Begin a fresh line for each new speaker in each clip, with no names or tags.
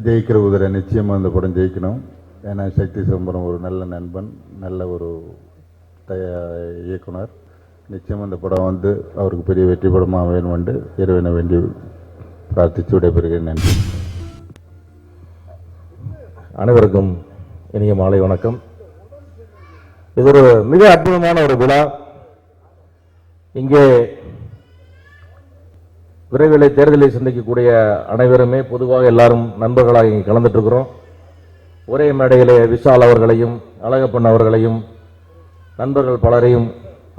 ஜெயிக்கிற குதிரை நிச்சயமாக அந்த படம் ஜெயிக்கணும். ஏன்னா சக்தி சிதம்பரம் ஒரு நல்ல நண்பன், நல்ல ஒரு இயக்குனர். நிச்சயமாக இந்த படம் வந்து அவருக்கு பெரிய வெற்றி படமாக வேணுமென்று இறைவனை வேண்டி பிரார்த்தித்து விடைபெறுகிறேன். நன்றி.
அனைவருக்கும் இனிய மாலை வணக்கம். இது ஒரு மிக அற்புதமான ஒரு விழா. இங்கே விரைவில் தேர்தலை சந்திக்கக்கூடிய அனைவருமே பொதுவாக எல்லாரும் நண்பர்களாக இங்கே கலந்துட்டு இருக்கிறோம். ஒரே மேடையிலே விஷால் அவர்களையும் அழகப்பன் அவர்களையும் நண்பர்கள் பலரையும்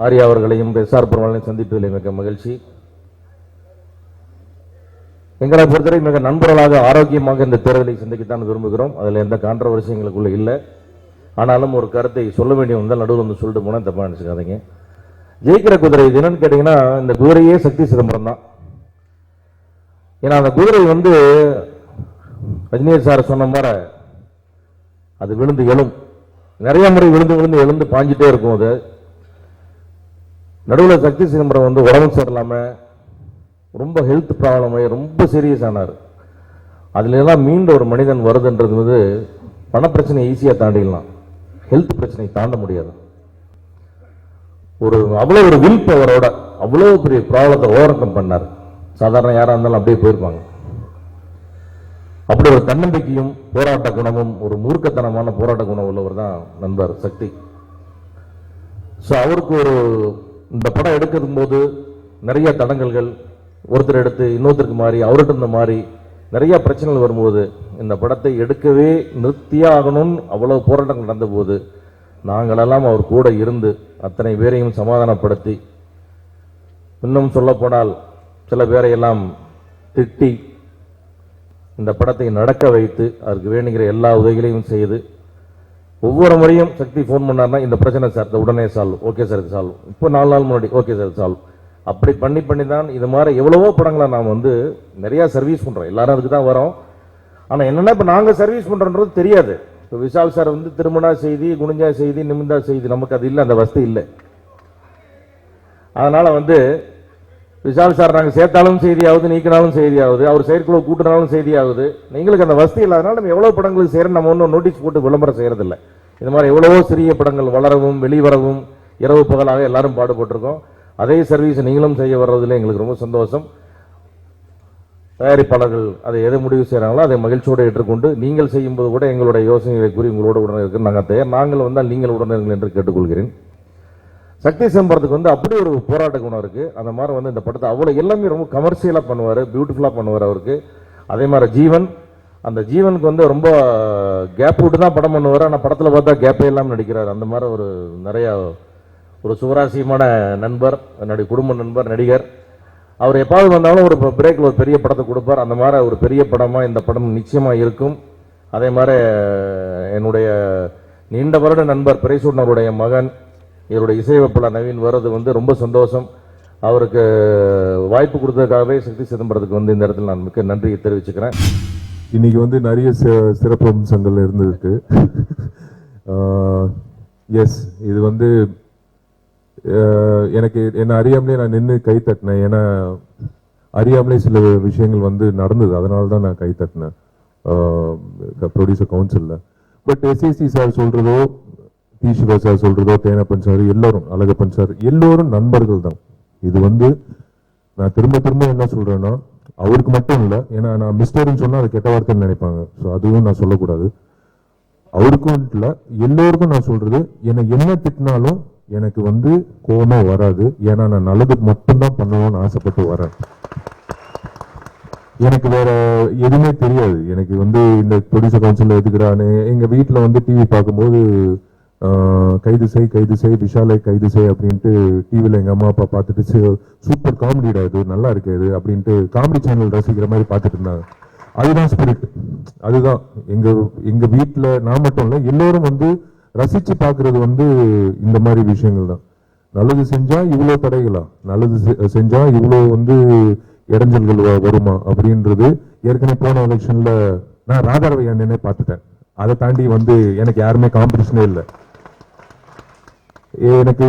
ஆரியா அவர்களையும் எஸ்ஆர் பெருமாளையும் சந்திப்பதில் மிக மகிழ்ச்சி. எங்களை பொறுத்தவரை மிக நண்பர்களாக ஆரோக்கியமாக இந்த தேர்தலை சந்திக்கத்தான் விரும்புகிறோம். அதில் எந்த கான்ட்ரவர்சி எங்களுக்குள்ள இல்லை. ஆனாலும் ஒரு கருத்தை சொல்ல வேண்டிய வந்தால் நடுவில் வந்து சொல்லிட்டு போனால் தப்பாக நினச்சிக்காதீங்க. ஜெயிக்கிற குதிரை இது என்னன்னு கேட்டிங்கன்னா, இந்த குதிரையே சக்தி சிதம்பரம் தான். ஏன்னா அந்த குதிரை வந்து ரஜினிகாந்த் சார் சொன்ன மாதிரி அது விழுந்து எழும், நிறைய முறை விழுந்து விழுந்து எழுந்து பாஞ்சிட்டே இருக்கும். அது நடுவில் சக்தி சிதம்பரம் வந்து உடம்பு சரியில்லாமல் ரொம்ப ஹெல்த் ப்ராப்ளம் ரொம்ப சீரியஸ் ஆனார். அதுல எல்லாம் மீண்டும் ஒரு மனிதன் வருதுன்றது வந்து பணப்பிரச்சனை ஈஸியாக தாண்டிடலாம், ஹெல்த் பிரச்சனை தாண்ட முடியாது. அவ்வளோ ஒரு வில் பவரோட அவ்வளோ பெரிய ப்ராப்ளத்தை ஓவர் கம் பண்ணார். சாதாரண யாராக இருந்தாலும் அப்படியே போயிருப்பாங்க. அப்படி ஒரு தன்னம்பிக்கையும் போராட்ட குணமும் ஒரு மூர்க்கத்தனமான போராட்ட குணம் உள்ளவர் தான் நண்பர் சக்தி. ஸோ அவருக்கு இந்த படம் எடுக்கும் போது நிறைய தடங்கல்கள், ஒருத்தர் எடுத்து இன்னொருத்தருக்கு மாறி அவர்கிட்ட இருந்த மாதிரி நிறைய பிரச்சனைகள் வரும்போது இந்த படத்தை எடுக்கவே நிறுத்தியே ஆகணும்னு அவ்வளவு போராட்டங்கள் நடந்த போது நாங்களெல்லாம் அவர் கூட இருந்து அத்தனை பேரையும் சமாதானப்படுத்தி, இன்னும் சொல்ல போனால் சில பேரையெல்லாம் திட்டி இந்த படத்தை நடக்க வைத்து அதற்கு வேணுங்கிற எல்லா உதவிகளையும் செய்து, ஒவ்வொரு முறையும் சக்தி ஃபோன் பண்ணார்னா இந்த பிரச்சனை சார் உடனே சால்வ், ஓகே சார் இது சால்வ், இப்போ 4 நாள் முன்னாடி ஓகே சார் சால்வ், அப்படி பண்ணி தான் இது மாதிரி எவ்வளவோ படங்களை நாம் வந்து நிறையா சர்வீஸ் பண்ணுறோம். எல்லாரும் அதுக்கு தான் வரோம். ஆனால் என்னென்னா இப்போ நாங்கள் சர்வீஸ் பண்ணுறோன்றது தெரியாது. இப்போ விஷால் சார் வந்து திருமணா செய்தி, குனிஞ்சா செய்தி, நிமிந்தா செய்தி, நமக்கு அது இல்லை, அந்த வசதி இல்லை. அதனால் வந்து விஷால் சார் நாங்கள் சேர்த்தாலும் செய்தியாகுது, நீக்கினாலும் செய்தியாகுது, அவர் செயற்குழு கூட்டினாலும் செய்தியாகுது. எங்களுக்கு அந்த வசதி இல்லாதனால நம்ம எவ்வளோ படங்களுக்கு செய்கிறோம், நம்ம ஒன்றும் நோட்டீஸ் போட்டு விளம்பரம் செய்கிறதில்லை. இது மாதிரி எவ்வளவோ சிறிய படங்கள் வளரவும் வெளிவரவும் இரவு பகலாக எல்லாரும் பாடுபட்டிருக்கோம். அதே சர்வீஸ் நீங்களும் செய்ய வர்றதுல எங்களுக்கு ரொம்ப சந்தோஷம். தயாரிப்பாளர்கள் அதை எதை முடிவு செய்கிறாங்களோ அதை மகிழ்ச்சியோடு ஏற்றுக்கொண்டு நீங்கள் செய்யும்போது கூட எங்களுடைய யோசனைகளை கூறி உங்களோட உடனே இருக்கு நாங்கள் தயார், நாங்கள் வந்தால் நீங்கள் உடனே இருங்கள் என்று கேட்டுக்கொள்கிறேன். சக்தி சிதம்பரத்துக்கு வந்து அப்படி ஒரு போராட்ட குணம் இருக்குது. அந்த மாதிரி வந்து இந்த படத்தை அவ்வளோ எல்லாமே ரொம்ப கமர்ஷியலாக பண்ணுவார், பியூட்டிஃபுல்லாக பண்ணுவார் அவருக்கு. அதே மாதிரி ஜீவன், அந்த ஜீவனுக்கு வந்து ரொம்ப கேப் விட்டு தான் படம் பண்ணுவார். ஆனால் படத்தில் பார்த்தா கேப்பே இல்லாமல் நடிக்கிறார். அந்த மாதிரி ஒரு நிறையா ஒரு சுவராசியமான நண்பர், என்னுடைய குடும்ப நண்பர், நடிகர். அவர் எப்பாவது வந்தாலும் ஒரு பிரேக்கில் ஒரு பெரிய படத்தை கொடுப்பார். அந்த மாதிரி ஒரு பெரிய படமாக இந்த படம் நிச்சயமாக இருக்கும். அதே மாதிரி என்னுடைய நீண்ட வருட நண்பர் பிரைசூடனருடைய மகன், இவருடைய இசையமைப்பாளர் நவீன் வர்றது வந்து ரொம்ப சந்தோஷம். அவருக்கு வாய்ப்பு கொடுத்ததுக்காகவே சக்தி சிதம்பரத்துக்கு வந்து இந்த இடத்துல நான் மிக்க நன்றியை தெரிவிச்சுக்கிறேன்.
இன்னைக்கு வந்து நிறைய சிறப்பு அம்சங்கள் இருந்திருக்கு. எஸ், இது வந்து எனக்கு என்ன அறியாமலே நான் நின்று கை தட்டினேன். ஏன்னா அறியாமலே சில விஷயங்கள் வந்து நடந்தது, அதனால தான் நான் கை தட்டினேன் ப்ரொடியூசர் கவுன்சிலில். பட் எஸ்ஏசி சார் சொல்றதோ, டி சிவா சார் சொல்றதோ, தேனப்பன் சார், எல்லோரும், அழகப்பன் சார், எல்லோரும் நண்பர்கள் தான். இது வந்து நான் திரும்ப திரும்ப என்ன சொல்றேன்னா, அவருக்கு மட்டும் இல்லை, ஏன்னா நான் மிஸ்டர்ன்னு சொன்னால் அது கெட்ட வார்த்தைன்னு நினைப்பாங்க. ஸோ அதுவும் நான் சொல்லக்கூடாது. அவருக்கும் இல்லை, எல்லோருக்கும் நான் சொல்றது, என்னை என்ன திட்டினாலும் எனக்கு வந்து கோபமே வராது. ஏன்னா நான் நல்லதுக்கு மட்டும்தான் பண்ணணும்னு ஆசைப்பட்டு வரேன். எனக்கு வேற எதுவுமே தெரியாது. எனக்கு வந்து இந்த ப்ரொடியூசர் கவுன்சில் எதுக்குறான்னு எங்க வீட்டில் வந்து டிவி பார்க்கும்போது கைது செய் விஷாலை கைது செய் அப்படின்ட்டு டிவியில் எங்கள் அம்மா அப்பா பார்த்துட்டு சூப்பர் காமெடிடா இது, நல்லா இருக்கு இது அப்படின்ட்டு காமெடி சேனல் ரசிக்கிற மாதிரி பார்த்துட்டு இருந்தாங்க. அதுதான் ஸ்பிரிட். அதுதான் எங்க வீட்டில் நான் மட்டும் இல்லை, எல்லோரும் வந்து ரசிச்சு பார்க்கறது வந்து இந்த மாதிரி விஷயங்கள் தான். நல்லது செஞ்சா இவ்வளோ தடைகளா, நல்லது செஞ்சா இவ்வளோ வந்து இடைஞ்சல்கள் வருமா அப்படின்றது ஏற்கனவே போன எலெக்ஷன்ல நான் ராதாரவி அண்ணனே பார்த்துட்டேன். அதை தாண்டி வந்து எனக்கு யாருமே காம்படிஷனே இல்லை. எனக்கு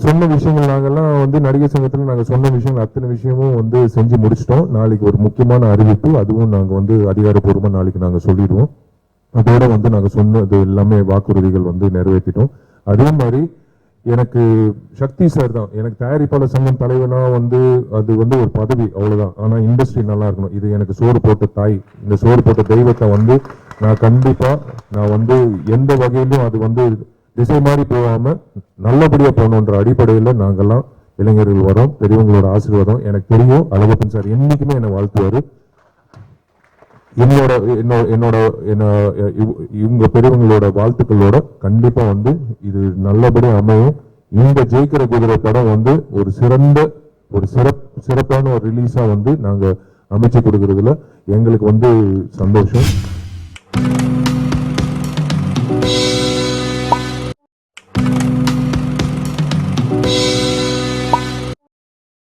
சொன்ன விஷயங்கள் நாங்கெல்லாம் வந்து நடிகர் சங்கத்தில் நாங்கள் சொன்ன விஷயங்கள் அத்தனை விஷயமும் வந்து செஞ்சு முடிச்சிட்டோம். நாளைக்கு ஒரு முக்கியமான அறிவிப்பு, அதுவும் நாங்கள் வந்து அதிகாரப்பூர்வமாக நாளைக்கு நாங்கள் சொல்லிடுவோம். அதோட வந்து நாங்கள் சொன்னது எல்லாமே வாக்குறுதிகள் வந்து நிறைவேற்றிட்டோம். அதே மாதிரி எனக்கு சக்தி சார் தான் எனக்கு தயாரிப்பாளர் சங்கம் தலைவனா வந்து அது வந்து ஒரு பதவி அவ்வளவுதான். ஆனா இண்டஸ்ட்ரி நல்லா இருக்கணும், இது எனக்கு சோறு போட்ட தாய். இந்த சோறு போட்ட தெய்வத்தை வந்து நான் கண்டிப்பா நான் வந்து எந்த வகையிலும் அது வந்து திசை மாதிரி போகாம நல்லபடியா போகணுன்ற அடிப்படையில நாங்கெல்லாம் இளைஞர்கள் வரோம். பெரியவங்களோட ஆசீர்வாதம் எனக்கு தெரியும். அழகப்பன் சார் என்னைக்குமே என்னை வாழ்த்துவாரு. என்னோட என்னோட இவங்க பெரியவங்களோட வாழ்த்துக்களோட கண்டிப்பா வந்து இது நல்லபடியா அமையும். இந்த ஜெயிக்கிற குதிரை படம் வந்து ஒரு சிறப்பான ஒரு ரிலீஸா வந்து நாங்க அமைச்சு கொடுக்கறதுல எங்களுக்கு வந்து சந்தோஷம்.